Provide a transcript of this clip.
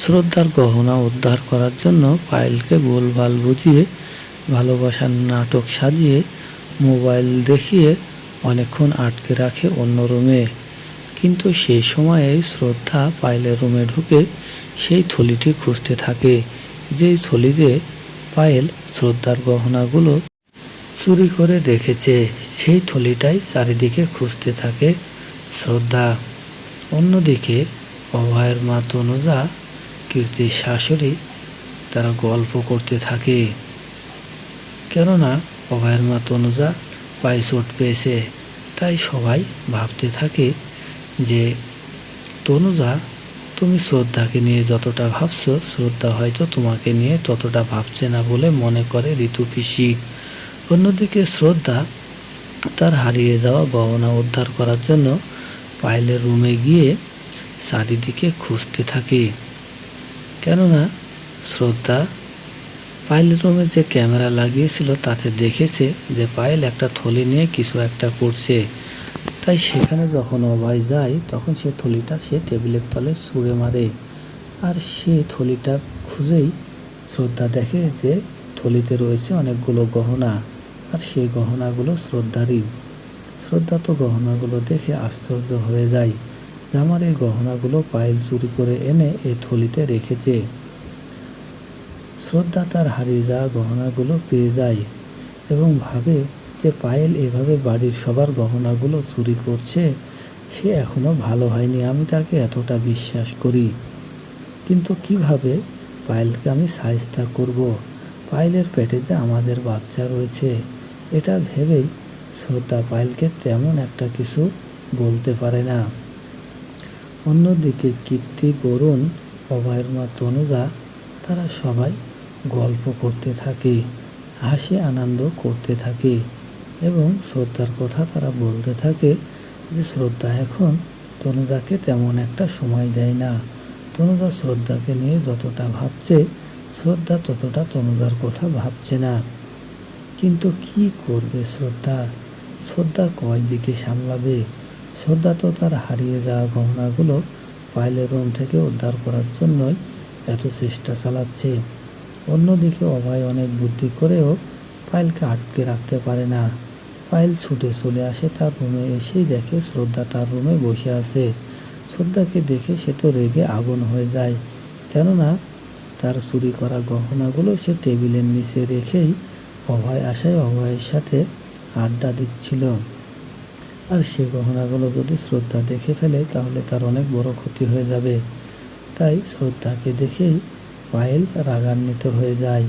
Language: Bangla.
শ্রদ্ধার গহনা উদ্ধার করার জন্য পায়েলকে ভুলভাল বুঝিয়ে ভালোবাসার নাটক সাজিয়ে মোবাইল দেখিয়ে অনেকক্ষণ আটকে রাখে অন্য রুমে। কিন্তু সেই সময়ে শ্রদ্ধা পায়েলের রুমে ঢুকে সেই থলিটি খুঁজতে থাকে, যেই থলিতে পায়েল শ্রদ্ধার গহনাগুলো চুরি করে রেখেছে। সেই থলিটাই চারিদিকে খুঁজতে থাকে শ্রদ্ধা। অন্যদিকে অভয়ের মা তনুজা, কীর্তির শাশুড়ি, তারা গল্প করতে থাকে। কেননা অভয়ের মা তনুজা পায়ে চোট পেয়েছে, তাই সবাই ভাবতে থাকে যে তনুজা, তুমি শ্রদ্ধাকে নিয়ে যতটা ভাবছো, শ্রদ্ধা হয়তো তোমাকে নিয়ে ততটা ভাবছে না বলে মনে করে ঋতু পিসি। অন্যদিকে শ্রদ্ধা তার হারিয়ে যাওয়া গহনা উদ্ধার করার জন্য পায়েলের রুমে গিয়ে চারিদিকে খুঁজতে থাকে। কেননা শ্রদ্ধা পায়েলের রুমে যে ক্যামেরা লাগিয়েছিল তাতে দেখেছে যে পায়েল একটা থলি নিয়ে কিছু একটা করছে। তাই সেখানে যখন অভয় যায় তখন সে থলিটা সে টেবিলের তলে ছুঁড়ে মারে। আর সে থলিটা খুঁজেই শ্রদ্ধা দেখে যে থলিতে রয়েছে অনেকগুলো গহনা, আর সেই গহনাগুলো শ্রদ্ধারই। শ্রদ্ধা তো গহনাগুলো দেখে আশ্চর্য হয়ে যায় যে আমার এই গহনাগুলো পায়েল চুরি করে এনে এই থলিতে রেখেছে। শ্রদ্ধা তার হারিয়ে যাওয়া গহনাগুলো পেয়ে যায় এবং ভাবে যে পায়েল এভাবে বাড়ির সবার গহনাগুলো চুরি করছে, সে এখনো ভালো হয়নি, আমি তাকে এতটা বিশ্বাস করি। কিন্তু কিভাবে পায়েলকে আমি শায়েস্তা করব, পায়েলের পেটে যে আমাদের বাচ্চা রয়েছে, এটা ভেবেই শ্রদ্ধা পায়েলকে তেমন একটা কিছু বলতে পারে না। অন্যদিকে কীর্তি, বরুণ, অভয়ের মা তনুজা, তারা সবাই গল্প করতে থাকে, হাসি আনন্দ করতে থাকে এবং শ্রদ্ধার কথা তারা বলতে থাকে যে শ্রদ্ধা এখন তনুজাকে তেমন একটা সময় দেয় না। তনুজা শ্রদ্ধাকে নিয়ে যতটা ভাবছে, শ্রদ্ধা ততটা তনুজার কথা ভাবছে না। কিন্তু কি করবে শ্রদ্ধা? শ্রদ্ধা কয় দিকে সামলাবে? শ্রদ্ধা তো তার হারিয়ে যাওয়া গহনাগুলো পায়েলের রুম থেকে উদ্ধার করার জন্যই এত চেষ্টা চালাচ্ছে। অন্যদিকে অভয় অনেক বুদ্ধি করেও পায়েলকে আটকে রাখতে পারে না। পায়েল ছুটে চলে আসে তার রুমে, এসেই দেখে শ্রদ্ধা তার রুমে বসে আছে। শ্রদ্ধাকে দেখে সে তো রেগে আগুন হয়ে যায়, কেননা তার চুরি করা গহনাগুলো সে টেবিলের নিচে রেখেই অভয় আসায় অভয়ের সাথে আড্ডা দিচ্ছিল। আর সে গহনাগুলো যদি শ্রদ্ধা দেখে ফেলে তাহলে তার অনেক বড় ক্ষতি হয়ে যাবে। তাই শ্রদ্ধাকে দেখেই পায়েল রাগান্বিত হয়ে যায়।